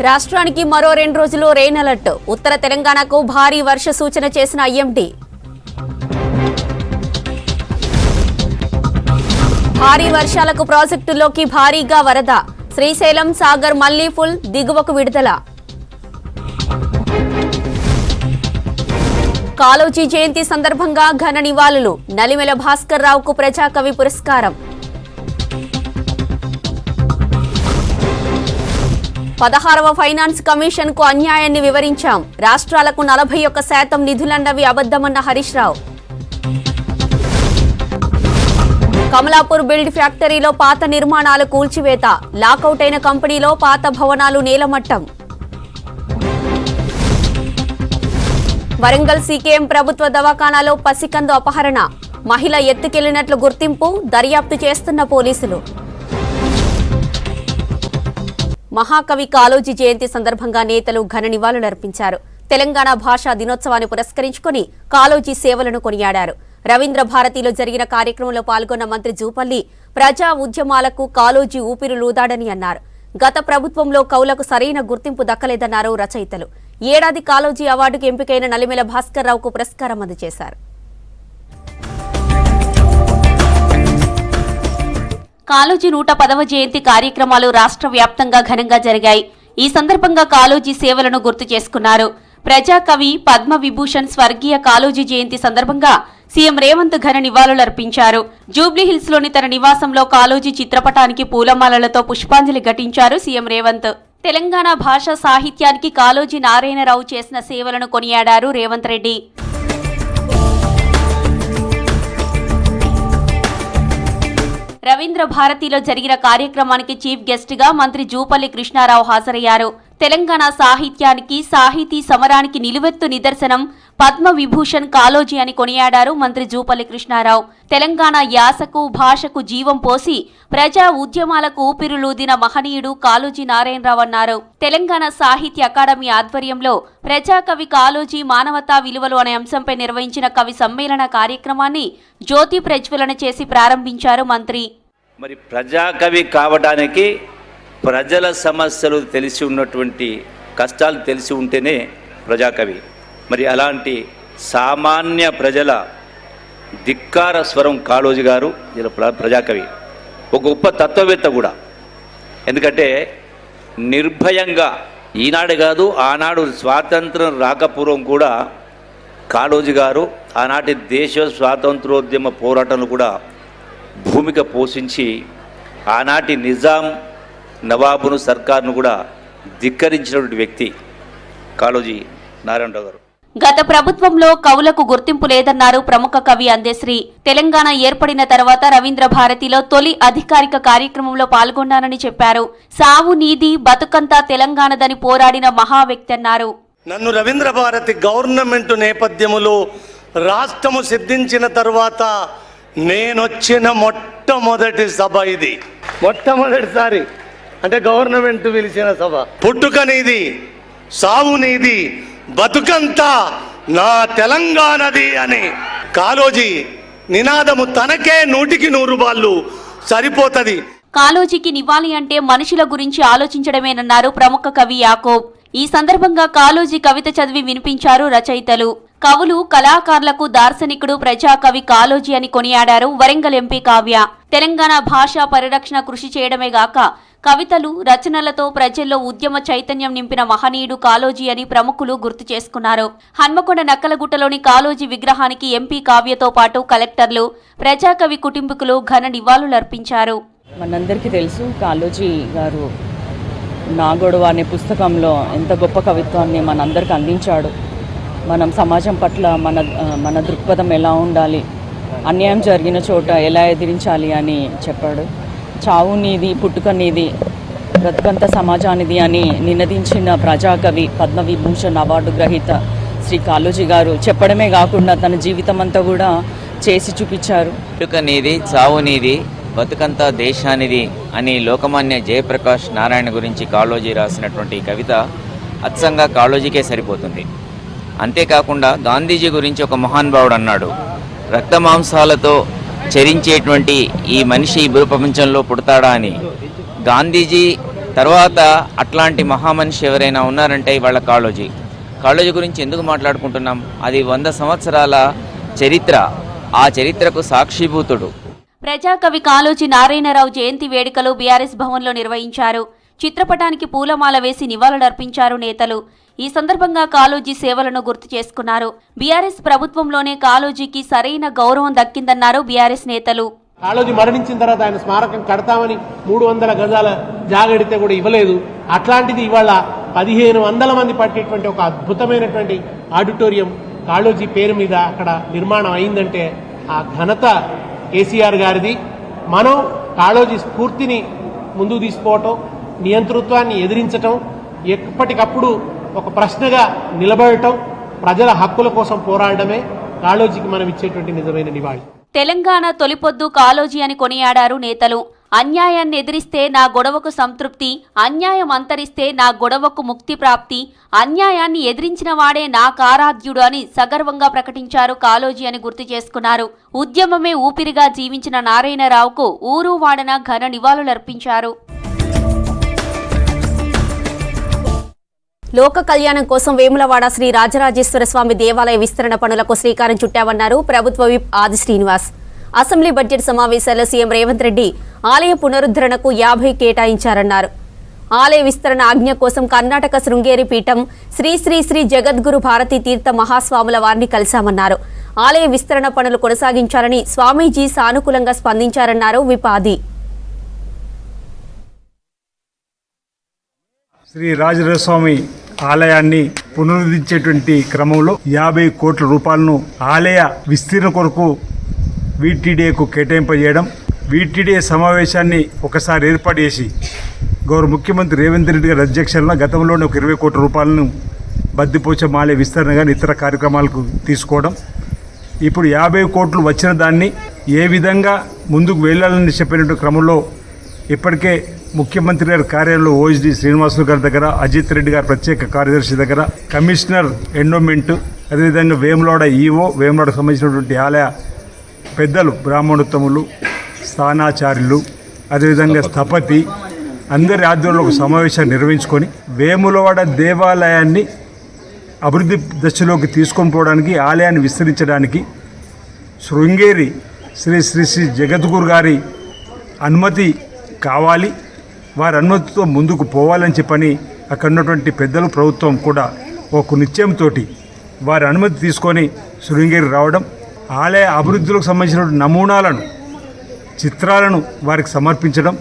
రాష్ట్రానికి మరో 2 రోజులు రెయిన్ అలర్ట్. ఉత్తర తెలంగాణకు భారీ వర్ష సూచన చేసిన ఐఎండీ. భారీ వర్షాలకు ప్రాజెక్టుల్లోకి భారీగా వరద. శ్రీశైలం సాగర్ మళ్లీ ఫుల్, దిగువకు విడుదల. కాళోజీ జయంతి సందర్భంగా ఘన నివాళులు. నలిమెల భాస్కర్ రావుకు ప్రజాకవి పురస్కారం. 16వ ఫైనాన్స్ కమిషన్ కు అన్యాయాన్ని వివరించాం. రాష్ట్రాలకు 41% నిధులన్నవి అబద్దమన్న హరీష్ రావు. కమలాపూర్ బిల్డ్ ఫ్యాక్టరీలో పాత నిర్మాణాలు కూల్చివేత. లాకౌట్ అయిన కంపెనీలో పాత భవనాలు నేలమట్టం. వరంగల్ సీకేఎం ప్రభుత్వ దవాఖానాలో పసికందు అపహరణ. మహిళ ఎత్తుకెళ్లినట్లు గుర్తింపు. దర్యాప్తు చేస్తున్న పోలీసులు. మహాకవి కాళోజీ జయంతి సందర్భంగా నేతలు ఘన నివాళులర్పించారు. తెలంగాణ భాషా దినోత్సవాన్ని పురస్కరించుకుని కాళోజీ సేవలను కొనియాడారు. రవీంద్ర భారతిలో జరిగిన కార్యక్రమంలో పాల్గొన్న మంత్రి జూపల్లి ప్రజా ఉద్యమాలకు కాళోజీ ఊపిరులూదాడని అన్నారు. గత ప్రభుత్వంలో కవులకు సరైన గుర్తింపు దక్కలేదన్నారు రచయితలు. ఏడాది కాళోజీ అవార్డుకు ఎంపికైన నలిమెల భాస్కర్ రావుకు పురస్కారం అందజేశారు. కాళోజీ 110వ జయంతి కార్యక్రమాలు రాష్ట్ర వ్యాప్తంగా ఘనంగా జరిగాయి. ఈ సందర్భంగా కాళోజీ సేవలను గుర్తు చేసుకున్నారు. ప్రజాకవి పద్మ విభూషణ్ స్వర్గీయ కాళోజీ జయంతి సందర్భంగా సీఎం రేవంత్ ఘన నివాళులర్పించారు. జూబ్లీహిల్స్ లోని తన నివాసంలో కాళోజీ చిత్రపటానికి పూలమాలలతో పుష్పాంజలి ఘటించారు సీఎం రేవంత్. తెలంగాణ భాషా సాహిత్యానికి కాళోజీ నారాయణరావు చేసిన సేవలను కొనియాడారు రేవంత్ రెడ్డి. రవీంద్ర భారతిలో జరిగిన కార్యక్రమానికి చీఫ్ గెస్ట్ గా మంత్రి జూపల్లి కృష్ణారావు హాజరయ్యారు. తెలంగాణ సాహిత్యానికి, సాహితీ సమరానికి నిలువెత్తు నిదర్శనం పద్మ విభూషణ్ కాళోజీ అని కొనియాడారు మంత్రి జూపల్లి కృష్ణారావు. తెలంగాణ యాసకు, భాషకు జీవం పోసి ప్రజా ఉద్యమాలకు ఊపిరులూదిన మహనీయుడు కాళోజీ నారాయణరావు అన్నారు. తెలంగాణ సాహిత్య అకాడమీ ఆధ్వర్యంలో ప్రజాకవి కాళోజీ మానవతా విలువలు అనే అంశంపై నిర్వహించిన కవి సమ్మేళన కార్యక్రమాన్ని జ్యోతి ప్రజ్వలన చేసి ప్రారంభించారు మంత్రి. మరి ప్రజాకవి కావడానికి ప్రజల సమస్యలు తెలిసి ఉన్నటువంటి, కష్టాలు తెలిసి ఉంటేనే ప్రజాకవి. మరి అలాంటి సామాన్య ప్రజల ధిక్కార స్వరం కాళోజీ గారు ప్రజాకవి. ఒక గొప్ప తత్వవేత్త కూడా. ఎందుకంటే నిర్భయంగా ఈనాడు కాదు, ఆనాడు స్వాతంత్రం రాకపూర్వం కూడా కాళోజీ గారు ఆనాటి దేశ స్వాతంత్రోద్యమ పోరాటంలో కూడా భూమిక పోషించి ఆనాటి నిజాం నవాబును, సర్కార్ను కూడా ధిక్కరించినటువంటి వ్యక్తి కాళోజీ నారాయణరావు గారు. గత ప్రభుత్వంలో కవులకు గుర్తింపు లేదన్నారు ప్రముఖ కవి అందశ్రీ. తెలంగాణ ఏర్పడిన తర్వాత రవీంద్ర భారతిలో తొలి అధికారిక కార్యక్రమంలో పాల్గొన్నానని చెప్పారు. సావు నీది, బతుకంతా తెలంగాణదని పోరాడిన మహా వ్యక్తి అన్నారు. నన్ను రవీంద్ర భారతి గవర్నమెంట్ నేపథ్యములో రాష్ట్రము సిద్ధించిన తర్వాత నేనొచ్చిన మొట్టమొదటి సభ ఇది. మొట్టమొదటిసారి అంటే గవర్నమెంట్ పిలిచిన సభ. పుట్టుక నీది, సావు నీది, బతుకంతా నా తెలంగాణది అని కాళోజీ నినాదము తనకే 100కి 100 బాళ్ళు సరిపోతది. కాళోజీకి నివాళి అంటే మనుషుల గురించి ఆలోచించడమేనన్నారు ప్రముఖ కవి యాకోబ్. ఈ సందర్భంగా కాళోజీ కవిత చదివి వినిపించారు రచయితలు. కవులు, కళాకారులకు దార్శనికుడు ప్రజాకవి కాళోజీ అని కొనియాడారు వరంగల్ ఎంపీ కావ్య. తెలంగాణ భాషా పరిరక్షణ కృషి చేయడమే గాక కవితలు, రచనలతో ప్రజల్లో ఉద్యమ చైతన్యం నింపిన మహనీయుడు కాళోజీ అని ప్రముఖులు గుర్తు చేసుకున్నారు. హన్మకొండ నక్కలగుట్టలోని కాళోజీ విగ్రహానికి ఎంపీ కావ్యతో పాటు కలెక్టర్లు, ప్రజాకవి కుటుంబీకులు ఘన నివాళులర్పించారు. మనందరికీ తెలుసు, కాళోజీ గారు నాగొడవ అనే పుస్తకంలో ఎంత గొప్ప కవిత్వాన్ని మనందరికి అందించాడు. మనం సమాజం పట్ల మన దృక్పథం ఎలా ఉండాలి, అన్యాయం జరిగిన చోట ఎలా ఎదిరించాలి అని చెప్పాడు. చావు నీది, పుట్టుక నీది, బ్రతుకంత సమాజానిది అని నినదించిన ప్రజాకవి పద్మ విభూషణ్ అవార్డు గ్రహీత శ్రీ కాళోజీ గారు చెప్పడమే కాకుండా తన జీవితం అంతా కూడా చేసి చూపించారు. పుట్టుక నీది, చావు నీది, బతుకంతా దేశానిది అని లోకమాన్య జయప్రకాష్ నారాయణ గురించి కాళోజీ రాసినటువంటి కవిత అచ్చంగా కాళోజీకే సరిపోతుంది. అంతేకాకుండా గాంధీజీ గురించి ఒక మహానుభావుడు అన్నాడు, రక్తమాంసాలతో చరించేటువంటి ఈ మనిషి ఈ భూప్రపంచంలో పుడతాడా అని. గాంధీజీ తర్వాత అట్లాంటి మహామనిషి ఎవరైనా ఉన్నారంటే ఇవాళ కాళోజీ. కాళోజీ గురించి ఎందుకు మాట్లాడుకుంటున్నాం? అది 100 సంవత్సరాల చరిత్ర. ఆ చరిత్రకు సాక్షిభూతుడు. ప్రజాకవి కాళోజీ నారాయణరావు జయంతి వేడుకలు బీఆర్ఎస్ భవన్లో నిర్వహించారు. చిత్రపటానికి పూలమాల వేసి నివాళులర్పించారు నేతలు. ఈ సందర్భంగా కాళోజీ సేవలను గుర్తు చేసుకున్నారు. బీఆర్ఎస్ ప్రభుత్వంలోనే కాళోజీకి సరైన గౌరవం దక్కిందన్నారు బీఆర్ఎస్ నేతలు. కాళోజీ మరణించిన తర్వాత ఆయన స్మారకం కడతామని 300 గజాల జాగడితే కూడా ఇవ్వలేదు. అట్లాంటిది ఇవాళ 1500 మంది పట్టేటువంటి ఒక అద్భుతమైనటువంటి ఆడిటోరియం కాళోజీ పేరు మీద అక్కడ నిర్మాణం అయిందంటే ఆ ఘనత కేసీఆర్ గారిది. మనం కాళోజీ స్ఫూర్తిని ముందుకు తీసుకోవటం, నియంతృత్వాన్ని ఎదిరించటం, ఎప్పటికప్పుడు ఒక ప్రశ్నగా నిలబడటం, ప్రజల హక్కుల కోసం పోరాడమే కాళోజీకి మనం ఇచ్చేటువంటి నిజమైన నివాళి. తెలంగాణ తొలిపొద్దు కాళోజీ అని కొనియాడారు నేతలు. అన్యాయాన్ని ఎదిరిస్తే నా గొడవకు సంతృప్తి, అన్యాయం అంతరిస్తే నా గొడవకు ముక్తి ప్రాప్తి, అన్యాయాన్ని ఎదిరించిన వాడే నా కారాధ్యుడు అని సగర్వంగా ప్రకటించారు కాళోజీ అని గుర్తు చేసుకున్నారు. ఉద్యమమే ఊపిరిగా జీవించిన నారాయణరావుకు ఊరు వాడన ఘన నివాళులర్పించారు. లోక కళ్యాణం కోసం వేములవాడ శ్రీ రాజరాజేశ్వర స్వామి దేవాలయ విస్తరణ పనులకు శ్రీకారం చుట్టామన్నారు ప్రభుత్వ విప్ ఆది శ్రీనివాస్. అసెంబ్లీ బడ్జెట్ సమావేశాల్లో సీఎం రేవంత్ రెడ్డి ఆలయ పునరుద్ధరణకు 50 కేటాయించారన్నారు. ఆలయ విస్తరణ ఆజ్ఞ కోసం కర్ణాటక శృంగేరి పీఠం శ్రీ శ్రీ శ్రీ జగద్గురు భారతీ తీర్థ మహాస్వాముల వారిని కలిశామన్నారు. ఆలయ విస్తరణ పనులు కొనసాగించాలని స్వామీజీ సానుకూలంగా స్పందించారన్నారు విప్ ఆది. శ్రీ రాజరాజస్వామి ఆలయాన్ని పునరుద్ధరించేటువంటి క్రమంలో 50 కోట్ల రూపాయలను ఆలయ విస్తీర్ణ కొరకు వీటీడీఏకు కేటాయింపజేయడం, వీటీడీఏ సమావేశాన్ని ఒకసారి ఏర్పాటు చేసి గౌరవ ముఖ్యమంత్రి రేవంత్ రెడ్డి గారి అధ్యక్షతన గతంలోనే ఒక 20 కోట్ల రూపాయలను బద్దిపోచమ్మ ఆలయ విస్తరణ కానీ ఇతర కార్యక్రమాలకు తీసుకోవడం, ఇప్పుడు 50 కోట్లు వచ్చిన దాన్ని ఏ విధంగా ముందుకు వెళ్ళాలని చెప్పినటువంటి క్రమంలో ఇప్పటికే ముఖ్యమంత్రి గారి కార్యాలయంలో ఓఎస్డీ శ్రీనివాసులు గారి దగ్గర, అజిత్ రెడ్డి గారి ప్రత్యేక కార్యదర్శి దగ్గర, కమిషనర్ ఎండోమెంట్, అదేవిధంగా వేములవాడ ఈఓ, వేములవాడకు సంబంధించినటువంటి ఆలయ పెద్దలు, బ్రాహ్మణోత్తములు, స్థానాచార్యులు, అదేవిధంగా స్థపతి అందరి ఆధ్వర్యంలో ఒక సమావేశాన్ని నిర్వహించుకొని వేములవాడ దేవాలయాన్ని అభివృద్ధి దశలోకి తీసుకొని పోవడానికి, ఆలయాన్ని విస్తరించడానికి శృంగేరి శ్రీ శ్రీ శ్రీ జగద్గురు గారి అనుమతి కావాలి, వారి అనుమతితో ముందుకు పోవాలని చెప్పని అక్కడ ఉన్నటువంటి పెద్దలు, ప్రభుత్వం కూడా ఒక నిశ్చయంతో వారి అనుమతి తీసుకొని శృంగేరి రావడం, ఆలయ అభివృద్ధిలోకి సంబంధించిన నమూనాలను, చిత్రాలను వారికి సమర్పించడం,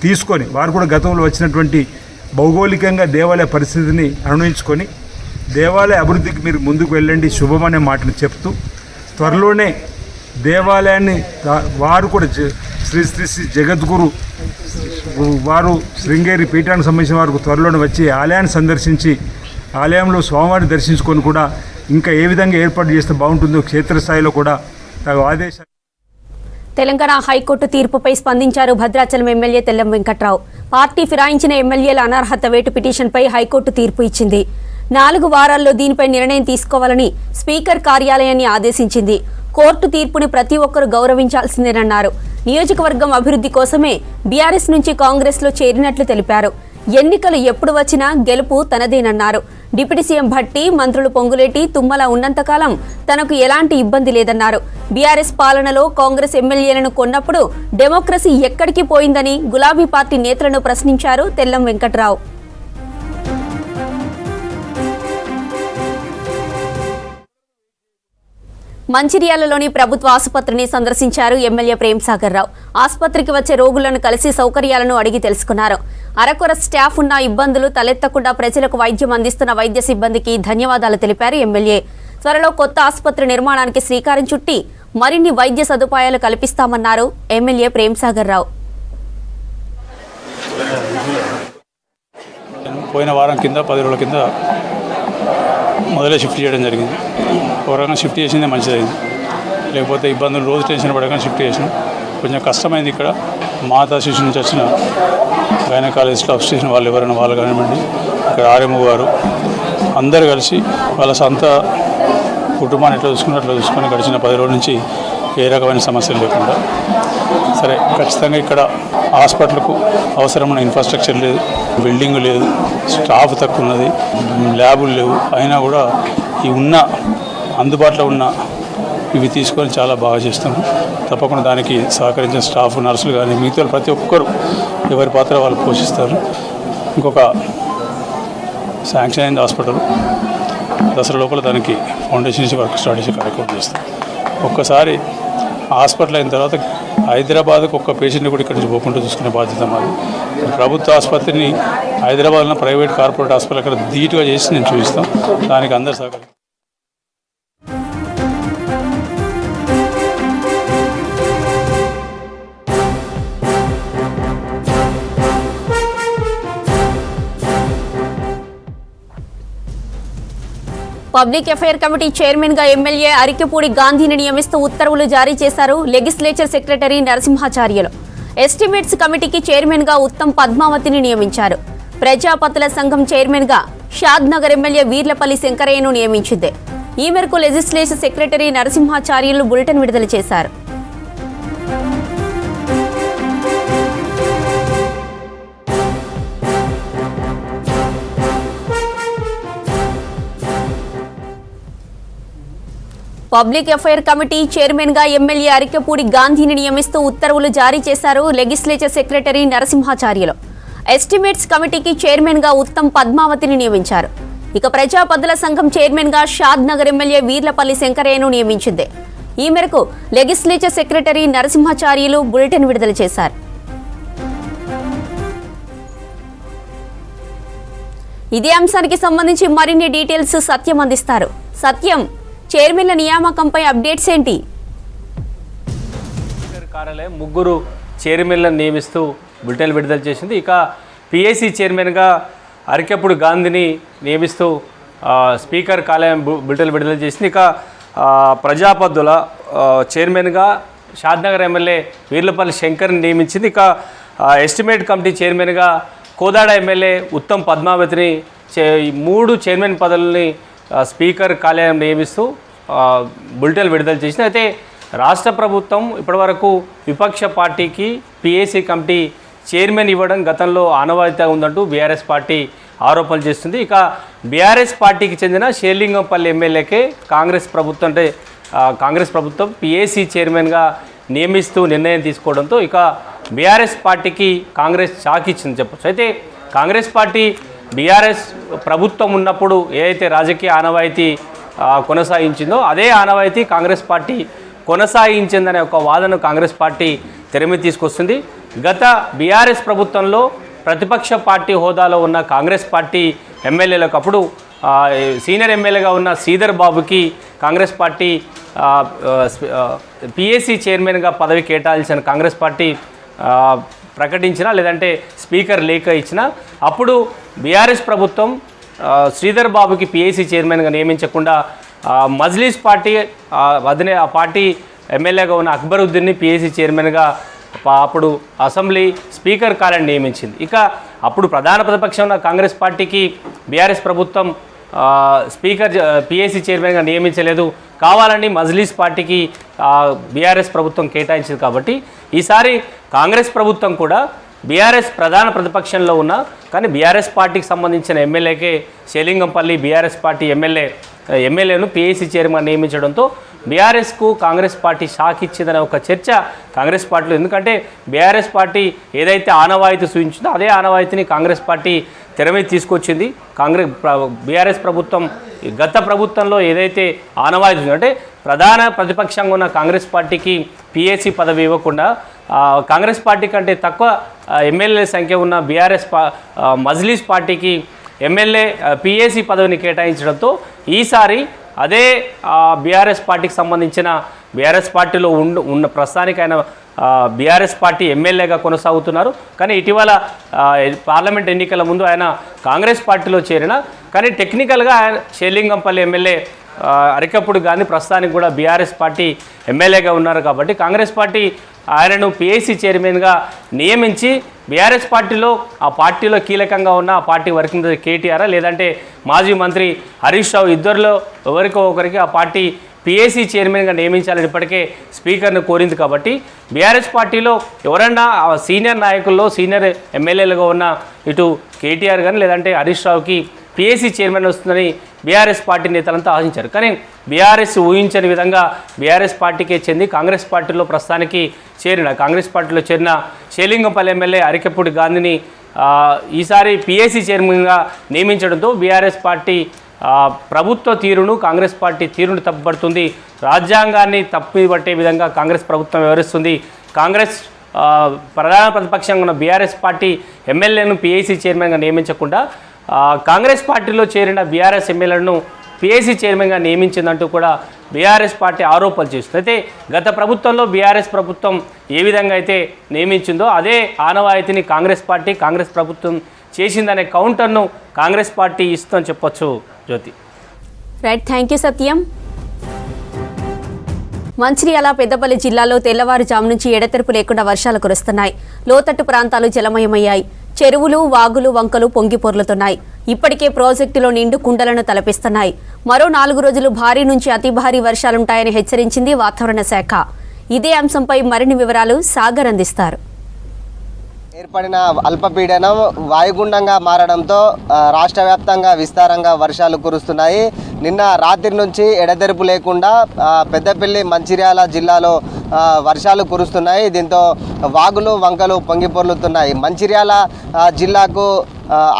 తీసుకొని వారు కూడా గతంలో వచ్చినటువంటి భౌగోళికంగా దేవాలయ పరిస్థితిని అనుభవించుకొని దేవాలయ అభివృద్ధికి మీరు ముందుకు వెళ్ళండి శుభమనే మాటలు చెప్తూ త్వరలోనే దేవాలయాన్ని వారు కూడా శ్రీ శ్రీ శ్రీ జగద్గురు వారు శృంగేరి పీఠానికి సంబంధించిన వారికి త్వరలోనే వచ్చి ఆలయాన్ని సందర్శించి ఆలయంలో స్వామివారిని దర్శించుకొని కూడా ఇంకా ఏ విధంగా ఏర్పాటు చేస్తే బాగుంటుందో క్షేత్రస్థాయిలో కూడా తగు ఆదేశాలు. తెలంగాణ హైకోర్టు తీర్పుపై స్పందించారు భద్రాచలం ఎమ్మెల్యే తెల్లం వెంకట్రావు. పార్టీ ఫిరాయించిన ఎమ్మెల్యేల అనర్హత వేటు పిటిషన్పై హైకోర్టు తీర్పు ఇచ్చింది. 4 వారాల్లో దీనిపై నిర్ణయం తీసుకోవాలని స్పీకర్ కార్యాలయాన్ని ఆదేశించింది. కోర్టు తీర్పుని ప్రతి ఒక్కరూ గౌరవించాల్సిందేనన్నారు. నియోజకవర్గం అభివృద్ధి కోసమే బీఆర్ఎస్ నుంచి కాంగ్రెస్లో చేరినట్లు తెలిపారు. ఎన్నికలు ఎప్పుడు వచ్చినా గెలుపు తనదేనన్నారు. డిప్యూటీ సీఎం భట్టి, మంత్రులు పొంగులేటి, తుమ్మల ఉన్నంతకాలం తనకు ఎలాంటి ఇబ్బంది లేదన్నారు. బీఆర్ఎస్ పాలనలో కాంగ్రెస్ ఎమ్మెల్యేలను కొన్నప్పుడు డెమోక్రసీ ఎక్కడికి పోయిందని గులాబీ పార్టీ నేతలను ప్రశ్నించారు తెల్లం వెంకట్రావు. మంచిర్యాలలోని ప్రభుత్వ ఆసుపత్రిని సందర్శించారు ఎమ్మెల్యే ప్రేమ్సాగర్ రావు. ఆసుపత్రికి వచ్చే రోగులను కలిసి సౌకర్యాలను అడిగి తెలుసుకున్నారు. అరకొర స్టాఫ్ ఉన్న ఇబ్బందులు తలెత్తకుండా ప్రజలకు వైద్యం అందిస్తున్న వైద్య సిబ్బందికి ధన్యవాదాలు తెలిపారు ఎమ్మెల్యే. త్వరలో కొత్త ఆసుపత్రి నిర్మాణానికి శ్రీకారం చుట్టి మరిన్ని వైద్య సదుపాయాలు కల్పిస్తామన్నారు ఎమ్మెల్యే ప్రేమ్సాగర్ రావు. పోయిన వారం కింద 10 రోజుల కింద మొదలే షిఫ్ట్ చేయడం జరిగింది. ఒక రకంగా షిఫ్ట్ చేసిందే మంచిదైంది, లేకపోతే ఇబ్బందులు రోజు టెన్షన్ పడకుండా షిఫ్ట్ చేసినాం. కొంచెం కష్టమైంది. ఇక్కడ మాతా శిశు నుంచి వచ్చిన గైనకాలజిస్ట్, అబ్స్టిషన్ వాళ్ళు ఎవరైనా వాళ్ళు కానివ్వండి, ఇక్కడ ఆర్ఎంఓ గారు అందరు కలిసి వాళ్ళ సొంత కుటుంబాన్ని ఎట్లా చూసుకుని అట్లా చూసుకొని గడిచిన 10 రోజుల నుంచి ఏ రకమైన సమస్యలు లేకుండా సరే ఖచ్చితంగా ఇక్కడ హాస్పిటల్కు అవసరమైన ఇన్ఫ్రాస్ట్రక్చర్ లేదు, బిల్డింగ్ లేదు, స్టాఫ్ తక్కువ ఉన్నది, ల్యాబులు లేవు. అయినా కూడా ఈ అందుబాటులో ఉన్న ఇవి తీసుకొని చాలా బాగా చేస్తాము. తప్పకుండా దానికి సహకరించిన స్టాఫ్, నర్సులు కానీ మిగతా ప్రతి ఒక్కరు ఎవరి పాత్ర వాళ్ళు పోషిస్తారు. ఇంకొక శాంక్షన్ అయింది హాస్పిటల్, దసరా లోపల దానికి ఫౌండేషన్ నుంచి వర్క్ స్టార్ట్ చేసే కార్యక్రమం చేస్తాం. ఒక్కసారి హాస్పిటల్ అయిన తర్వాత హైదరాబాద్కు ఒక్క పేషెంట్ని కూడా ఇక్కడి నుంచి పోకుండా చూసుకునే బాధ్యత మాది. ప్రభుత్వ ఆసుపత్రిని హైదరాబాద్లో ప్రైవేట్ కార్పొరేట్ హాస్పిటల్ అక్కడ ధీటుగా చేసి నేను చూపిస్తాం. దానికి అందరు సహకరిస్తారు. పబ్లిక్ అఫైర్ కమిటీ చైర్మన్ గా ఎమ్మెల్యే అరికెపూడి గాంధీని నియమిస్తూ ఉత్తర్వులు జారీ చేశారు లెజిస్లేచర్ సెక్రటరీ నరసింహాచార్యులు. ఎస్టిమేట్స్ కమిటీకి చైర్మన్ గా ఉత్తమ్ పద్మావతిని నియమించారు. ప్రజాపతుల సంఘం చైర్మన్ గా షాద్ నగర్ ఎమ్మెల్యే వీర్లపల్లి శంకరయ్యను నియమించింది. ఈ మేరకు లెజిస్లేచర్ సెక్రటరీ నరసింహాచార్యులు బులెటిన్ విడుదల చేశారు. పబ్లిక్ అఫైర్ కమిటీ చైర్మన్ గా ఎమ్మెల్యే అరికెపూడి గాంధీని నియమిస్తూ ఉత్తర్వులు జారీ చేశారు లెజిస్లేచర్ సెక్రటరీ నరసింహాచార్యులు. ఎస్టిమేట్స్ కమిటీకి చైర్మన్ గా ఉత్తమ్ పద్మావతిని నియమించారు. ఇక ప్రజాపతుల సంఘం చైర్మన్ గా షాద్ నగర్ ఎమ్మెల్యే వీర్లపల్లి శంకరయ్యను నియమించింది. ఈ మేరకు లెజిస్లేచర్ సెక్రటరీ నరసింహాచార్యులు బులెటిన్ విడుదల చేశారు. ఇదే అంశానికి సంబంధించి మరిన్ని డీటెయిల్స్ సత్యం అందిస్తారు. సత్యం, చైర్మన్ల నియామకంపై అప్డేట్స్ ఏంటి? కార్యాలయం 3 చైర్మన్లను నియమిస్తూ బులెటిన్ విడుదల చేసింది. ఇక పిఏసీ చైర్మన్గా అరికెప్పుడు గాంధీని నియమిస్తూ స్పీకర్ కార్యాలయం బులెటిన్ విడుదల చేసింది. ఇక ప్రజాపద్దుల చైర్మన్గా షాద్నగర్ ఎమ్మెల్యే వీర్లపల్లి శంకర్ని నియమించింది. ఇక ఎస్టిమేట్ కమిటీ చైర్మన్గా కోదాడ ఎమ్మెల్యే ఉత్తమ్ పద్మావతిని 3 చైర్మన్ పదవులని స్పీకర్ కార్యాలయం నియమిస్తూ బులెటిన్ విడుదల చేసింది. అయితే రాష్ట్ర ప్రభుత్వం ఇప్పటివరకు విపక్ష పార్టీకి పిఏసీ కమిటీ చైర్మన్ ఇవ్వడం గతంలో ఆనవాయితీగా ఉందంటూ బీఆర్ఎస్ పార్టీ ఆరోపణలు చేస్తుంది. ఇక బీఆర్ఎస్ పార్టీకి చెందిన షేర్లింగంపల్లి ఎమ్మెల్యేకే కాంగ్రెస్ ప్రభుత్వం పిఏసీ చైర్మన్గా నియమిస్తూ నిర్ణయం తీసుకోవడంతో ఇక బీఆర్ఎస్ పార్టీకి కాంగ్రెస్ షాక్ ఇచ్చింది చెప్పచ్చు. అయితే కాంగ్రెస్ పార్టీ బీఆర్ఎస్ ప్రభుత్వం ఉన్నప్పుడు ఏదైతే రాజకీయ ఆనవాయితీ కొనసాగించిందో అదే ఆనవాయితీ కాంగ్రెస్ పార్టీ కొనసాగించిందనే ఒక వాదన కాంగ్రెస్ పార్టీ తెరమి తీసుకొస్తుంది. గత బీఆర్ఎస్ ప్రభుత్వంలో ప్రతిపక్ష పార్టీ హోదాలో ఉన్న కాంగ్రెస్ పార్టీ ఎమ్మెల్యేలకు అప్పుడు సీనియర్ ఎమ్మెల్యేగా ఉన్న శ్రీధర్ బాబుకి కాంగ్రెస్ పార్టీ పిఏసీ చైర్మన్గా పదవి కేటాయించిన కాంగ్రెస్ పార్టీ ప్రకటించినా లేదంటే స్పీకర్ లేఖ ఇచ్చినా అప్పుడు బీఆర్ఎస్ ప్రభుత్వం శ్రీధర్ బాబుకి పిఏసీ చైర్మన్గా నియమించకుండా మజ్లిస్ పార్టీ ఆ పార్టీ ఎమ్మెల్యేగా ఉన్న అక్బరుద్దీన్ని పిఏసీ చైర్మన్గా అప్పుడు అసెంబ్లీ స్పీకర్ కార్యాలయం నియమించింది. ఇక అప్పుడు ప్రధాన ప్రతిపక్షం ఉన్న కాంగ్రెస్ పార్టీకి బీఆర్ఎస్ ప్రభుత్వం స్పీకర్ పిఏసీ చైర్మన్గా నియమించలేదు, కావాలని మజ్లిస్ పార్టీకి బీఆర్ఎస్ ప్రభుత్వం కేటాయించింది. కాబట్టి ఈసారి కాంగ్రెస్ ప్రభుత్వం కూడా బీఆర్ఎస్ ప్రధాన ప్రతిపక్షంలో ఉన్న కానీ బీఆర్ఎస్ పార్టీకి సంబంధించిన ఎమ్మెల్యేకే షేలింగంపల్లి బీఆర్ఎస్ పార్టీ ఎమ్మెల్యేను పిఏసీ చైర్మన్ నియమించడంతో బీఆర్ఎస్కు కాంగ్రెస్ పార్టీ షాక్ ఇచ్చిందనే ఒక చర్చ కాంగ్రెస్ పార్టీలో. ఎందుకంటే బీఆర్ఎస్ పార్టీ ఏదైతే ఆనవాయితీ సూచించిందో అదే ఆనవాయితీని కాంగ్రెస్ పార్టీ తెర మీద తీసుకొచ్చింది. బీఆర్ఎస్ ప్రభుత్వం గత ప్రభుత్వంలో ఏదైతే ఆనవాయితీ అంటే ప్రధాన ప్రతిపక్షంగా ఉన్న కాంగ్రెస్ పార్టీకి పిఏసీ పదవి ఇవ్వకుండా కాంగ్రెస్ పార్టీ కంటే తక్కువ ఎమ్మెల్యే సంఖ్య ఉన్న బీఆర్ఎస్ మజ్లిస్ పార్టీకి ఎమ్మెల్యే పిఏసీ పదవిని కేటాయించడంతో ఈసారి అదే బీఆర్ఎస్ పార్టీకి సంబంధించిన బీఆర్ఎస్ పార్టీలో ఉన్న ప్రస్తుతానికి ఆయన బీఆర్ఎస్ పార్టీ ఎమ్మెల్యేగా కొనసాగుతున్నారు. కానీ ఇటీవల పార్లమెంట్ ఎన్నికల ముందు ఆయన కాంగ్రెస్ పార్టీలో చేరిన కానీ టెక్నికల్గా ఆయన షేర్లింగంపల్లి ఎమ్మెల్యే అరికప్పుడు గాంధీ ప్రస్తుతానికి కూడా బీఆర్ఎస్ పార్టీ ఎమ్మెల్యేగా ఉన్నారు. కాబట్టి కాంగ్రెస్ పార్టీ ఆయనను పిఏసీ చైర్మన్గా నియమించి బీఆర్ఎస్ పార్టీలో ఆ పార్టీలో కీలకంగా ఉన్న ఆ పార్టీ వర్కింగ్ కేటీఆర్ లేదంటే మాజీ మంత్రి హరీష్ రావు ఇద్దరిలో ఎవరికో ఒకరికి ఆ పార్టీ పిఏసీ చైర్మన్గా నియమించాలని ఇప్పటికే స్పీకర్ను కోరింది. కాబట్టి బీఆర్ఎస్ పార్టీలో ఎవరన్నా సీనియర్ నాయకుల్లో సీనియర్ ఎమ్మెల్యేలుగా ఉన్న ఇటు కేటీఆర్ కానీ లేదంటే హరీష్ రావుకి పిఏసీ చైర్మన్ వస్తుందని బీఆర్ఎస్ పార్టీ నేతలంతా ఆశించారు. కానీ బీఆర్ఎస్ ఊహించని విధంగా బీఆర్ఎస్ పార్టీకే చెంది కాంగ్రెస్ పార్టీలో ప్రస్తుతానికి కాంగ్రెస్ పార్టీలో చేరిన షేలింగంపల్లి ఎమ్మెల్యే అరికెప్పూడి గాంధీని ఈసారి పిఏసీ చైర్మన్గా నియమించడంతో బీఆర్ఎస్ పార్టీ ప్రభుత్వ తీరును కాంగ్రెస్ పార్టీ తీరును తప్పుపడుతుంది. రాజ్యాంగాన్ని తప్పుపట్టే విధంగా కాంగ్రెస్ ప్రభుత్వం వ్యవహరిస్తుంది. కాంగ్రెస్ ప్రధాన ప్రతిపక్షంగా ఉన్న బీఆర్ఎస్ పార్టీ ఎమ్మెల్యేను పిఏసీ చైర్మన్గా నియమించకుండా కాంగ్రెస్ పార్టీలో చేరిన బీఆర్ఎస్ ఎమ్మెల్యేలను పిఏసీ చైర్మన్గా నియమించిందంటూ కూడా బీఆర్ఎస్ పార్టీ ఆరోపణలు చేస్తుంది. అయితే గత ప్రభుత్వంలో బీఆర్ఎస్ ప్రభుత్వం ఏ విధంగా అయితే నియమించిందో అదే ఆనవాయితీని కాంగ్రెస్ ప్రభుత్వం చేసిందనే కౌంటర్ను కాంగ్రెస్ పార్టీ ఇస్తుందని చెప్పొచ్చు. జ్యోతి. రైట్, థ్యాంక్ యూ సత్యం. మంచిర్యాల పెద్దపల్లి జిల్లాలో తెల్లవారుజాము నుంచి ఎడతెరపు లేకుండా వర్షాలు కురుస్తున్నాయి. లోతట్టు ప్రాంతాలు జలమయమయ్యాయి. చెరువులు, వాగులు, వంకలు పొంగి పొర్లుతున్నాయి. ఇప్పటికే ప్రాజెక్టులో నిండు కుండలను తలపిస్తున్నాయి. మరో 4 రోజులు భారీ నుంచి అతి భారీ వర్షాలుంటాయని హెచ్చరించింది వాతావరణ శాఖ. ఇదే అంశంపై మరిన్ని వివరాలు సాగర్ అందిస్తారు. ఏర్పడిన అల్పపీడనం వాయుగుండంగా మారడంతో రాష్ట్ర వ్యాప్తంగా విస్తారంగా వర్షాలు కురుస్తున్నాయి. నిన్న రాత్రి నుంచి ఎడతెరపు లేకుండా పెద్దపల్లి, మంచిర్యాల జిల్లాలో వర్షాలు కురుస్తున్నాయి. దీంతో వాగులు, వంకలు పొంగిపొర్లుతున్నాయి. మంచిర్యాల జిల్లాకు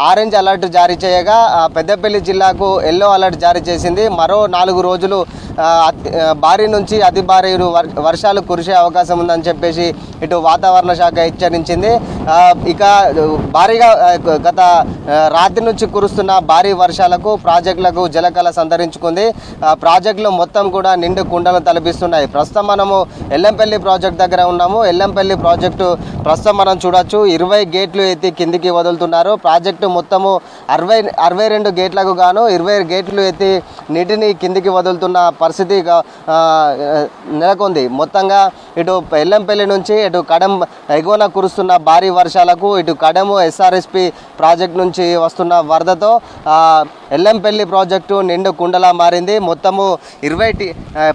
ఆరెంజ్ అలర్ట్ జారీ చేయగా పెద్దపల్లి జిల్లాకు ఎల్లో అలర్ట్ జారీ చేసింది. మరో 4 రోజులు భారీ నుంచి అతి భారీ వర్షాలు కురిసే అవకాశం ఉందని చెప్పేసి ఇటు వాతావరణ శాఖ హెచ్చరించింది. ఇక భారీగా గత రాత్రి నుంచి కురుస్తున్న భారీ వర్షాలకు ప్రాజెక్టులకు జలకళ సంతరించుకుంది. ప్రాజెక్టులు మొత్తం కూడా నిండు కుండలు తలపిస్తున్నాయి. ప్రస్తుతం మనము ఎల్లంపల్లి ప్రాజెక్టు దగ్గర ఉన్నాము. ఎల్లంపల్లి ప్రాజెక్టు ప్రస్తుతం మనం చూడొచ్చు. 20 గేట్లు ఎత్తి కిందికి వదులుతున్నారు. ప్రాజెక్టు మొత్తము 62 గేట్లకు గాను 20 గేట్లు ఎత్తి నీటిని కిందికి వదులుతున్న పరిస్థితి నెలకొంది. మొత్తంగా ఇటు ఎల్లంపల్లి నుంచి ఇటు కడెం ఎగువన కురుస్తున్న భారీ వర్షాలకు ఇటు కడెము ఎస్ఆర్ఎస్పి ప్రాజెక్టు నుంచి వస్తున్న వరదతో ఎల్లంపల్లి ప్రాజెక్టు నిండు కుండలా మారింది. మొత్తము 20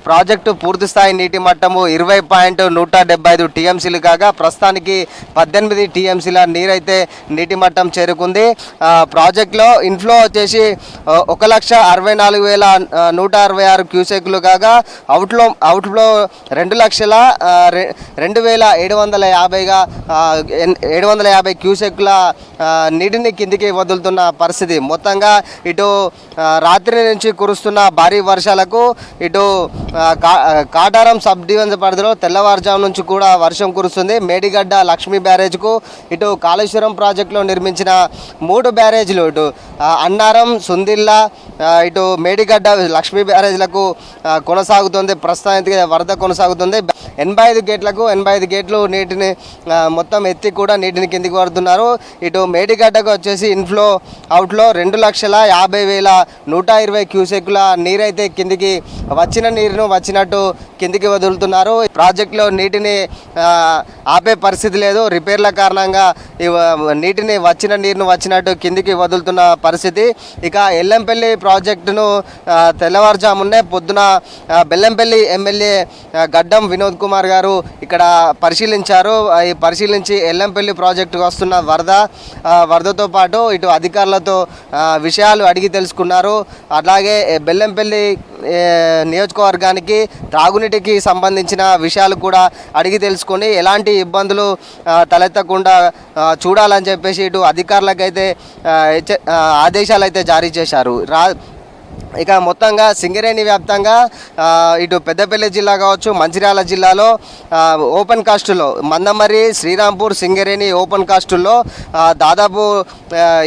ప్రాజెక్టు పూర్తి స్థాయి నీటి మట్టము 20.175 టీఎంసీలు కాగా ప్రస్తుతానికి 18 టీఎంసీల నీరైతే నీటి మట్టం చేరుకుంది. ప్రాజెక్టులో ఇన్ఫ్లో వచ్చేసి 1,64,166 క్యూసెక్లు కాగా అవుట్లో 2,02,750 క్యూసెక్ల నీటిని కిందికి వదులుతున్న పరిస్థితి. మొత్తంగా ఇటు రాత్రి నుంచి కురుస్తున్న భారీ వర్షాలకు ఇటు కాటారం సబ్ డివిజన్ పరిధిలో తెల్లవారుజాము నుంచి కూడా వర్షం కురుస్తుంది. మేడిగడ్డ లక్ష్మీ బ్యారేజ్కు ఇటు కాళేశ్వరం ప్రాజెక్టులో నిర్మించిన 3 బ్యారేజ్లు ఇటు అన్నారం, సుందిల్లా, ఇటు మేడిగడ్డ లక్ష్మీ బ్యారేజ్లకు కొనసాగుతుంది. ప్రస్తుతానికి వరద కొనసాగుతుంది. 85 గేట్లకు 85 గేట్లు నీటిని మొత్తం ఎత్తి కూడా నీటిని కిందికి వదులుతున్నారు. ఇటు మేడిగడ్డకు వచ్చేసి ఇన్ఫ్లో అవుట్లో 2,50,120 క్యూసెక్ల నీరైతే కిందికి వచ్చిన నీరును వచ్చినట్టు కిందికి వదులుతున్నారు. ప్రాజెక్టులో నీటిని ఆపే పరిస్థితి లేదు. రిపేర్ల కారణంగా నీటిని వచ్చిన నీరును వచ్చినట్టు కిందికి వదులుతున్న పరిస్థితి. ఇక ఎల్లంపల్లి ప్రాజెక్టును తెల్లవారుజామునే పొద్దున బెల్లంపల్లి ఎమ్మెల్యే గడ్డం వినోద్ కుమార్ గారు ఇక్కడ పరిశీలించారు. ఈ పరిశీలించి ఎల్లంపల్లి ప్రాజెక్టుకు వస్తున్న వరదతో పాటు ఇటు అధికారులతో విషయాలు అడిగి తెలుసుకున్నారు. అలాగే బెల్లంపల్లి నియోజకవర్గానికి త్రాగునీటికి సంబంధించిన విషయాలు కూడా అడిగి తెలుసుకొని ఎలాంటి ఇబ్బందులు తలెత్తకుండా చూడాలని చెప్పేసి ఇటు అధికారులకైతే ఆదేశాలు అయితే జారీ చేశారు. ఇక మొత్తంగా సింగరేణి వ్యాప్తంగా ఇటు పెద్దపల్లి జిల్లా కావచ్చు, మంచిర్యాల జిల్లాలో ఓపెన్ కాస్టులో మందమరి, శ్రీరాంపూర్, సింగరేణి ఓపెన్ కాస్టుల్లో దాదాపు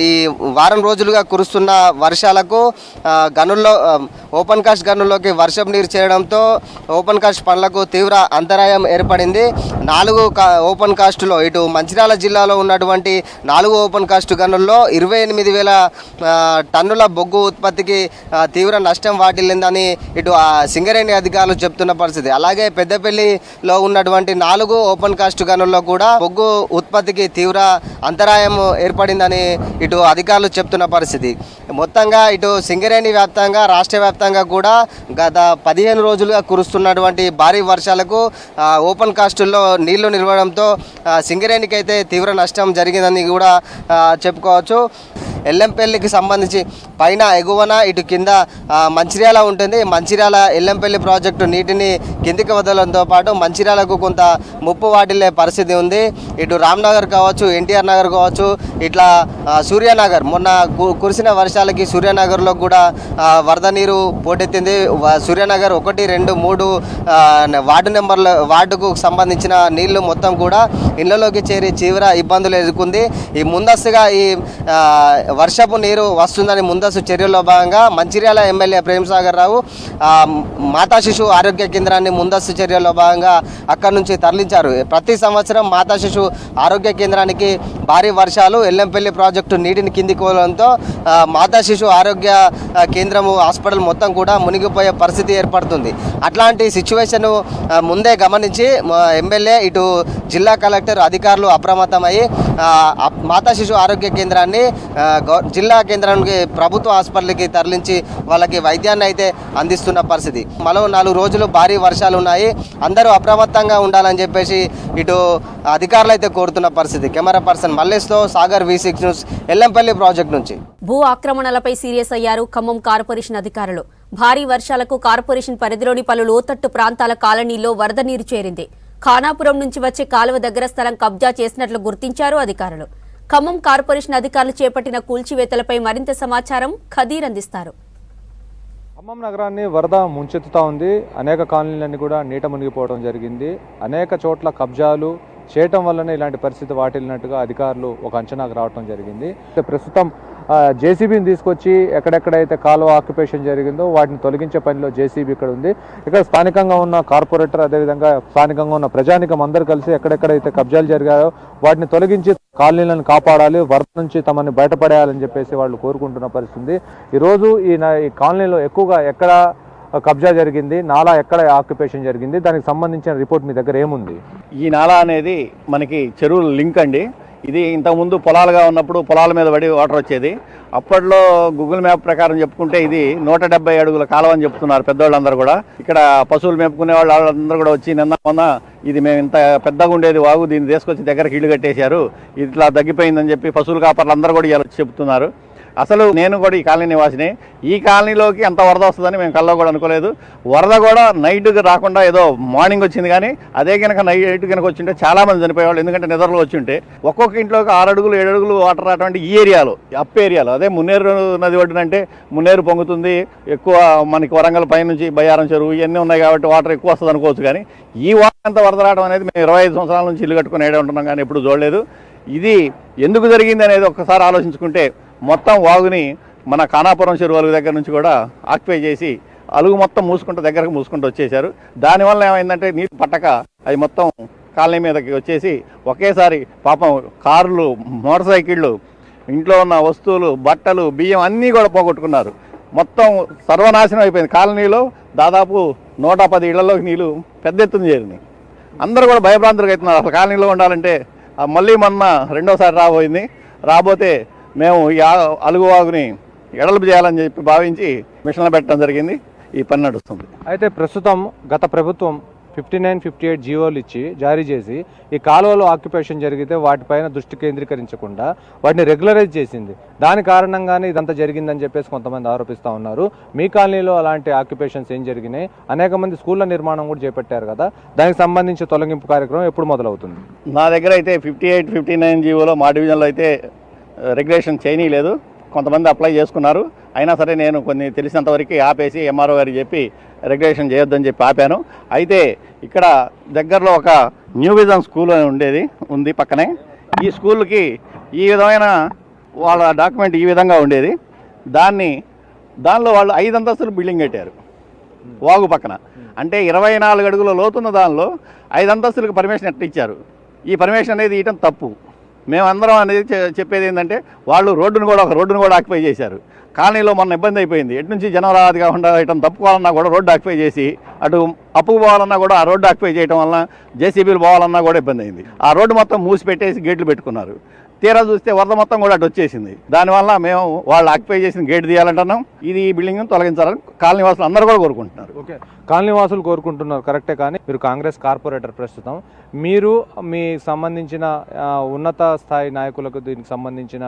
ఈ వారం రోజులుగా కురుస్తున్న వర్షాలకు గనుల్లో ఓపెన్ కాస్ట్ గనుల్లోకి వర్షం నీరు చేరడంతో ఓపెన్ కాస్ట్ పనులకు తీవ్ర అంతరాయం ఏర్పడింది. 4 ఓపెన్ కాస్టులో ఇటు మంచిర్యాల జిల్లాలో ఉన్నటువంటి 4 ఓపెన్ కాస్ట్ గనుల్లో 28,000 టన్నుల బొగ్గు ఉత్పత్తికి తీవ్ర నష్టం వాటిల్లిందని ఇటు సింగరేణి అధికారులు చెప్తున్న పరిస్థితి. అలాగే పెద్దపల్లిలో ఉన్నటువంటి 4 ఓపెన్ కాస్ట్ గనుల్లో కూడా బొగ్గు ఉత్పత్తికి తీవ్ర అంతరాయం ఏర్పడిందని ఇటు అధికారులు చెప్తున్న పరిస్థితి. మొత్తంగా ఇటు సింగరేణి వ్యాప్తంగా రాష్ట్ర వ్యాప్తంగా కూడా గత 15 రోజులుగా కురుస్తున్నటువంటి భారీ వర్షాలకు ఓపెన్ కాస్టుల్లో నీళ్లు నిలవడంతో సింగరేణికి తీవ్ర నష్టం జరిగిందని కూడా చెప్పుకోవచ్చు. ఎల్లంపల్లికి సంబంధించి పైన ఎగువన ఇటు కింద మంచిర్యాల ఉంటుంది. మంచిర్యాల ఎల్లంపల్లి ప్రాజెక్టు నీటిని కిందికి వదలడంతో పాటు మంచిర్యాలకు కొంత ముప్పు వాటిల్లే పరిస్థితి ఉంది. ఇటు రామ్నగర్ కావచ్చు, ఎన్టీఆర్ నగర్ కావచ్చు, ఇట్లా సూర్యానగర్ మొన్న కురిసిన వర్షాలకి సూర్యానగర్లో కూడా వరద నీరు పోటెత్తింది. సూర్యానగర్ 1, 2, 3 వార్డుకు సంబంధించిన నీళ్లు మొత్తం కూడా ఇళ్లలోకి చేరి తీవ్ర ఇబ్బందులు ఎదుర్కొంది. ఈ ముందస్తుగా ఈ వర్షపు నీరు వస్తుందని ముందస్తు చర్యల్లో భాగంగా మంచిర్యాల ఎమ్మెల్యే ప్రేమ్సాగర్ రావు మాతా శిశు ఆరోగ్య కేంద్రాన్ని ముందస్తు చర్యల్లో భాగంగా అక్కడి నుంచి తరలించారు. ప్రతి సంవత్సరం మాతా శిశు ఆరోగ్య కేంద్రానికి భారీ వర్షాలు ఎల్లంపల్లి ప్రాజెక్టు నీటిని కిందికి పోవడంతో మాతా శిశు ఆరోగ్య కేంద్రము హాస్పిటల్ మొత్తం కూడా మునిగిపోయే పరిస్థితి ఏర్పడుతుంది. అట్లాంటి సిచ్యువేషన్ ముందే గమనించి ఎమ్మెల్యే ఇటు జిల్లా కలెక్టర్ అధికారులు అప్రమత్తమయ్యి మాతా శిశు ఆరోగ్య కేంద్రాన్ని జిల్లా కేంద్రానికి ప్రభుత్వ హాస్పిటల్కి తరలించి వాళ్ళకి వైద్యాన్ని అయితే అందిస్తున్న పరిస్థితి. మరో 4 రోజులు భారీ వర్షాలు ఉన్నాయి, అందరూ అప్రమత్తంగా ఉండాలని చెప్పేసి ఇటు అధికారులు అయితే కోరుతున్న పరిస్థితి. కెమెరా పర్సన్ మల్లేష్తో Sagar V6 news Yellampalli project నుంచి. భూ ఆక్రమణలపై సీరియస్ అయ్యారు ఖమ్మం కార్పొరేషన్ అధికారులు. భారీ వర్షాలకు కార్పొరేషన్ పరిధిలోని పలు లోతట్టు ప్రాంతాల కాలనీల్లో వరద నీరు చేరింది. ఖానాపురం నుంచి వచ్చే కాలువ దగ్గర స్థలం కబ్జా చేసినట్లు గుర్తించారు అధికారులు. ఖమ్మం కార్పొరేషన్ అధికారులు చేపట్టిన కూల్చివేతలపై మరింత సమాచారం ఖదీర్ అందిస్తారు. ఖమ్మం నగరాన్ని వరద ముంచెత్తుతా ఉంది. అనేక కాలనీలన్నీ కూడా నీట మునిగిపోవడం జరిగింది. అనేక చోట్ల కబ్జాలు చేయటం వల్లనే ఇలాంటి పరిస్థితి వాటిల్లినట్టుగా అధికారులు ఒక అంచనాకు రావడం జరిగింది. ప్రస్తుతం జేసీబీని తీసుకొచ్చి ఎక్కడెక్కడైతే కాలువ ఆక్యుపేషన్ జరిగిందో వాటిని తొలగించే పనిలో జేసీబీ ఇక్కడ ఉంది. ఇక్కడ స్థానికంగా ఉన్న కార్పొరేటర్ అదేవిధంగా స్థానికంగా ఉన్న ప్రజానికం అందరూ కలిసి ఎక్కడెక్కడైతే కబ్జాలు జరిగాయో వాటిని తొలగించి కాలనీలను కాపాడాలి, వరద నుంచి తమని బయటపడేయాలని చెప్పేసి వాళ్ళు కోరుకుంటున్న పరిస్థితి. ఈరోజు ఈ కాలనీలో ఎక్కువగా ఎక్కడ కబ్జా జరిగింది, నాలా ఎక్కడ ఆక్యుపేషన్ జరిగింది, దానికి సంబంధించిన రిపోర్ట్ మీ దగ్గర ఏముంది? ఈ నాలా అనేది మనకి చెరువుల లింక్ అండి. ఇది ఇంతకుముందు పొలాలుగా ఉన్నప్పుడు పొలాల మీద పడి వాటర్ వచ్చేది. అప్పట్లో గూగుల్ మ్యాప్ ప్రకారం చెప్పుకుంటే ఇది 170 అడుగుల కాలం అని చెప్తున్నారు పెద్దవాళ్ళందరూ కూడా. ఇక్కడ పశువులు మేపుకునే వాళ్ళందరూ కూడా వచ్చి మొన్న ఇది మేము ఇంత పెద్దగా ఉండేది వాగు, దీన్ని తీసుకొచ్చి దగ్గరకు ఇల్లు కట్టేశారు, ఇట్లా తగ్గిపోయిందని చెప్పి పశువుల కాపర్లు అందరూ కూడా ఇలా చెప్తున్నారు. అసలు నేను కూడా ఈ కాలనీ నివాసిని. ఈ కాలనీలోకి అంత వరద వస్తుందని మేము కల్లో కూడా అనుకోలేదు. వరద కూడా నైట్కి రాకుండా ఏదో మార్నింగ్ వచ్చింది, కానీ అదే కనుక నైట్ కనుక వచ్చింటే చాలామంది చనిపోయేవాళ్ళు. ఎందుకంటే నిద్రలో వచ్చి ఉంటే ఒక్కొక్క ఇంట్లోకి 6 అడుగులు 7 అడుగులు వాటర్ రావటువంటి ఈ ఏరియాలో, అప్ ఏరియాలో. అదే మున్నేరు నది ఒడ్డునంటే మున్నేరు పొంగుతుంది, ఎక్కువ మనకి వరంగల్ పైనుంచి బయ్యారం చెరువు ఇవన్నీ ఉన్నాయి కాబట్టి వాటర్ ఎక్కువ వస్తుంది అనుకోవచ్చు. కానీ ఈ వాటర్ అంత వరద రావడం అనేది మేము 25 సంవత్సరాల నుంచి ఇల్లు కట్టుకుని ఏడే ఉంటున్నాం, కానీ ఎప్పుడు చూడలేదు. ఇది ఎందుకు జరిగింది అనేది ఒక్కసారి ఆలోచించుకుంటే మొత్తం వాగుని మన ఖానాపురం చెరువు అలుగు దగ్గర నుంచి కూడా ఆక్యుపై చేసి అలుగు మొత్తం దగ్గరకు మూసుకుంటూ వచ్చేసారు. దానివల్ల ఏమైందంటే నీరు పట్టక అవి మొత్తం కాలనీ మీదకి వచ్చేసి ఒకేసారి పాపం కార్లు, మోటార్ సైకిళ్ళు, ఇంట్లో ఉన్న వస్తువులు, బట్టలు, బియ్యం అన్నీ కూడా పోగొట్టుకున్నారు. మొత్తం సర్వనాశనం అయిపోయింది. కాలనీలో దాదాపు 110 ఇళ్లలోకి నీళ్ళు పెద్ద ఎత్తున చేరింది. అందరూ కూడా భయభ్రాంతులకు అవుతున్నారు. అసలు కాలనీలో ఉండాలంటే మళ్ళీ మొన్న రెండోసారి రాబోతే మేము ఈ అలుగువాగుని ఎడల్పు చేయాలని చెప్పి భావించి మిషన్లు పెట్టడం జరిగింది. ఈ పని నడుస్తుంది. అయితే ప్రస్తుతం గత ప్రభుత్వం 59, 58 జీవోలు ఇచ్చి జారీ చేసి ఈ కాలువలో ఆక్యుపేషన్ జరిగితే వాటిపైన దృష్టి కేంద్రీకరించకుండా వాటిని రెగ్యులరైజ్ చేసింది. దాని కారణంగానే ఇదంతా జరిగిందని చెప్పేసి కొంతమంది ఆరోపిస్తూ ఉన్నారు. మీ కాలనీలో అలాంటి ఆక్యుపేషన్స్ ఏం జరిగినాయి? అనేక మంది స్కూళ్ళ నిర్మాణం కూడా చేపట్టారు కదా, దానికి సంబంధించి తొలగింపు కార్యక్రమం ఎప్పుడు మొదలవుతుంది? నా దగ్గర అయితే 58, 59 జీవోలో మా డివిజన్లో అయితే రెగ్యులేషన్ చేయనీయలేదు. కొంతమంది అప్లై చేసుకున్నారు, అయినా సరే నేను కొన్ని తెలిసినంతవరకు ఆపేసి ఎంఆర్ఓ గారికి చెప్పి రెగ్యులేషన్ చేయొద్దని చెప్పి ఆపాను. అయితే ఇక్కడ దగ్గరలో ఒక న్యూ విజన్ స్కూల్ అని ఉంది పక్కనే. ఈ స్కూల్కి ఈ విధమైన వాళ్ళ డాక్యుమెంట్ ఈ విధంగా ఉండేది. దానిలో వాళ్ళు 5 అంతస్తులు బిల్డింగ్ కట్టారు వాగు పక్కన. అంటే 24 అడుగుల లోతున్న దానిలో 5 అంతస్తులకు పర్మిషన్ ఎట్లా ఇచ్చారు? ఈ పర్మిషన్ అనేది ఇవ్వటం తప్పు. మేమందరం అనేది చెప్పేది ఏంటంటే వాళ్ళు ఒక రోడ్డును కూడా ఆక్యుపై చేశారు. కాలనీలో మొన్న ఇబ్బంది అయిపోయింది. ఎటు నుంచి జనం రాదు కాకుండా ఇటం తప్పుకోవాలన్నా కూడా రోడ్డు ఆక్యుపై చేసి, అటు అప్పుకు పోవాలన్నా కూడా ఆ రోడ్డు ఆక్యుపై చేయడం వలన జేసీబీలు పోవాలన్నా కూడా ఇబ్బంది అయింది. ఆ రోడ్డు మొత్తం మూసి పెట్టేసి గేట్లు పెట్టుకున్నారు. తీరా చూస్తే వరద మొత్తం కూడా అటు వచ్చేసింది. దానివల్ల మేము వాళ్ళు ఆక్యుపై చేసిన గేట్ తీయాలంటున్నాం. ఇది ఈ బిల్డింగ్ తొలగించాలని కాలనీ వాసులు అందరూ కూడా కోరుకుంటున్నారు. ఓకే, కాలనీ వాసులు కోరుకుంటున్నారు, కరెక్టే. కానీ మీరు కాంగ్రెస్ కార్పొరేటర్ ప్రస్తుతం, మీరు మీ సంబంధించిన ఉన్నత స్థాయి నాయకులకు దీనికి సంబంధించిన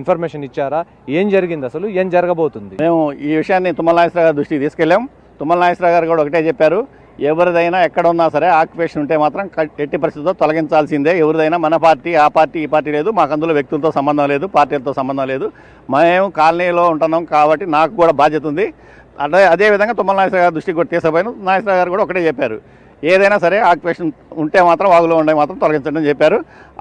ఇన్ఫర్మేషన్ ఇచ్చారా? ఏం జరిగింది, అసలు ఏం జరగబోతుంది? మేము ఈ విషయాన్ని తుమ్మల నాగేశ్వరరావు గారి దృష్టికి తీసుకెళ్ళాం. తుమ్మల నాగేశ్వరరావు గారు కూడా ఒకటే చెప్పారు, ఎవరిదైనా ఎక్కడ ఉన్నా సరే ఆక్యుపేషన్ ఉంటే మాత్రం ఎట్టి పరిస్థితుల్లో తొలగించాల్సిందే. ఎవరిదైనా మన పార్టీ ఆ పార్టీ ఈ పార్టీ లేదు, మాకు అందులో వ్యక్తులతో సంబంధం లేదు, పార్టీలతో సంబంధం లేదు. మేము కాలనీలో ఉంటున్నాం కాబట్టి నాకు కూడా బాధ్యత ఉంది. అదేవిధంగా తుమ్మల నాగేశ్వరరావు గారి దృష్టికి కూడా తీసుకుపోయాను. నాగేశ్వరరావు గారు కూడా ఒకటే చెప్పారు, ఏదైనా సరే ఆక్యుపేషన్ ఉంటే మాత్రం వాగులో ఉండే మాత్రం తొలగించండి అని చెప్పారు.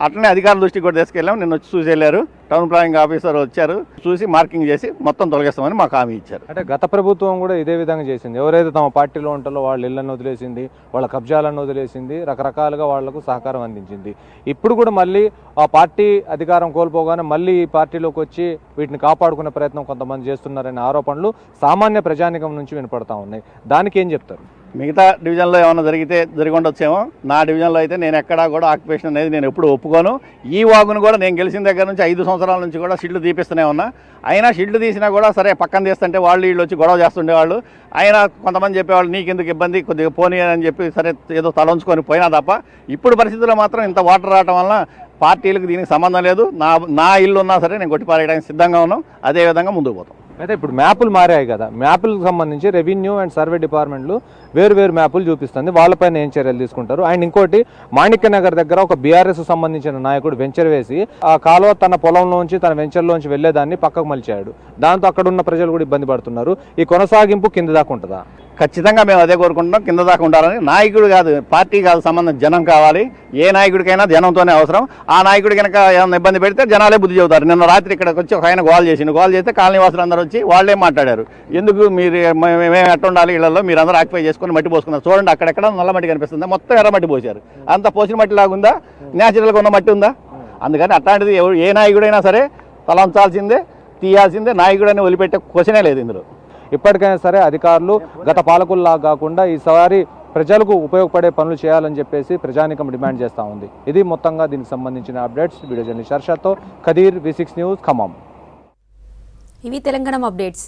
అట్లనే అధికారుల దృష్టికి కూడా తీసుకెళ్ళాం. నిన్న వచ్చి చూసి వెళ్ళారు. టౌన్ ప్లానింగ్ ఆఫీసర్ వచ్చారు, చూసి మార్కింగ్ చేసి మొత్తం తొలగిస్తామని మాకు హామీ ఇచ్చారు. అంటే గత ప్రభుత్వం కూడా ఇదే విధంగా చేసింది. ఎవరైతే తమ పార్టీలో ఉంటారో వాళ్ళ ఇళ్లను వదిలేసింది, వాళ్ళ కబ్జాలను వదిలేసింది, రకరకాలుగా వాళ్లకు సహకారం అందించింది. ఇప్పుడు కూడా మళ్ళీ ఆ పార్టీ అధికారం కోల్పోగానే మళ్ళీ ఈ పార్టీలోకి వచ్చి వీటిని కాపాడుకునే ప్రయత్నం కొంతమంది చేస్తున్నారనే ఆరోపణలు సామాన్య ప్రజానికం నుంచి వినపడతా ఉన్నాయి. దానికి ఏం చెప్తారు? మిగతా డివిజన్లో ఏమైనా జరిగి ఉండొచ్చేమో. నా డివిజన్లో అయితే నేను ఎక్కడా కూడా ఆక్యుపేషన్ అనేది నేను ఎప్పుడు ఒప్పుకోను. ఈ వాగును కూడా నేను గెలిచిన దగ్గర నుంచి 5 సంవత్సరాల నుంచి కూడా షిడ్లు తీపిస్తూనే ఉన్నా. అయినా షిడ్లు తీసినా కూడా సరే పక్కన తీస్తుంటే వాళ్ళు వీళ్ళు వచ్చి గొడవ చేస్తుండేవాళ్ళు. అయినా కొంతమంది చెప్పేవాళ్ళు నీకెందుకు ఇబ్బంది, కొద్దిగా పోనీ అని చెప్పి సరే ఏదో తలంచుకొని పోయినా తప్ప ఇప్పుడు పరిస్థితుల్లో మాత్రం ఇంత వాటర్ రావటం వల్ల పార్టీలకు దీనికి సంబంధం లేదు. నా ఇల్లు ఉన్నా సరే నేను కొట్టిపారేయడానికి సిద్ధంగా ఉన్నాం. అదేవిధంగా ముందుకు పోతాం. అయితే ఇప్పుడు మ్యాపులు మారాయి కదా, మ్యాపులకు సంబంధించి రెవెన్యూ అండ్ సర్వే డిపార్ట్మెంట్లు వేరు మ్యాపులు చూపిస్తుంది. వాళ్ళపైన ఏం చర్యలు తీసుకుంటారు? అండ్ ఇంకోటి, మాణిక్య నగర్ దగ్గర ఒక బీఆర్ఎస్ సంబంధించిన నాయకుడు వెంచర్ వేసి ఆ కాలువ తన పొలంలోంచి తన వెంచర్లోంచి వెళ్లేదాన్ని పక్కకు మలిచాడు. దాంతో అక్కడ ఉన్న ప్రజలు కూడా ఇబ్బంది పడుతున్నారు. ఈ కొనసాగింపు కింద దాకా ఉంటుందా? ఖచ్చితంగా మేము అదే కోరుకుంటున్నాం, కింద దాకా ఉండాలని. నాయకుడు కాదు, పార్టీ కాదు, సంబంధం జనం కావాలి. ఏ నాయకుడికైనా జనంతోనే అవసరం. ఆ నాయకుడి కనుక ఏమైనా ఇబ్బంది పెడితే జనాలే బుద్ధి చెబుతారు. నిన్న రాత్రి ఇక్కడికి వచ్చి ఒక ఆయన గోల్ చేస్తే కాలనీ వాసులు అందరూ వచ్చి వాళ్ళే మాట్లాడారు, ఎందుకు మీరు మేము ఎట్ట ఉండాలి ఇళ్లలో, మీరు అందరూ ఆక్యుపై చేసుకుని మట్టి పోసుకున్నారు. చూడండి అక్కడెక్కడ నల్ల మట్టి కనిపిస్తుంది, మొత్తం ఎర్ర మట్టి పోసారు. అంత పోసిన మట్టి లాగుందా? న్యాచురల్గా ఉన్న మట్టి ఉందా? అందుకని అట్లాంటిది ఏ నాయకుడైనా సరే తలంచాల్సిందే, తీయాల్సిందే. నాయకుడని వదిలిపెట్టే క్వశ్చనే లేదు ఇందులో. ఇప్పటికైనా సరే అధికారులు గత పాలకుల్లా కాకుండా ఈసారి ప్రజలకు ఉపయోగపడే పనులు చేయాలని చెప్పేసి ప్రజానికం డిమాండ్ చేస్తూ ఉంది. ఇది మొత్తంగా దీనికి సంబంధించిన అప్డేట్స్. వీడియో జర్నలిస్ట్ హర్షతో ఖదీర్, V6 న్యూస్, ఖమ్మం. ఇవి తెలంగాణ అప్డేట్స్.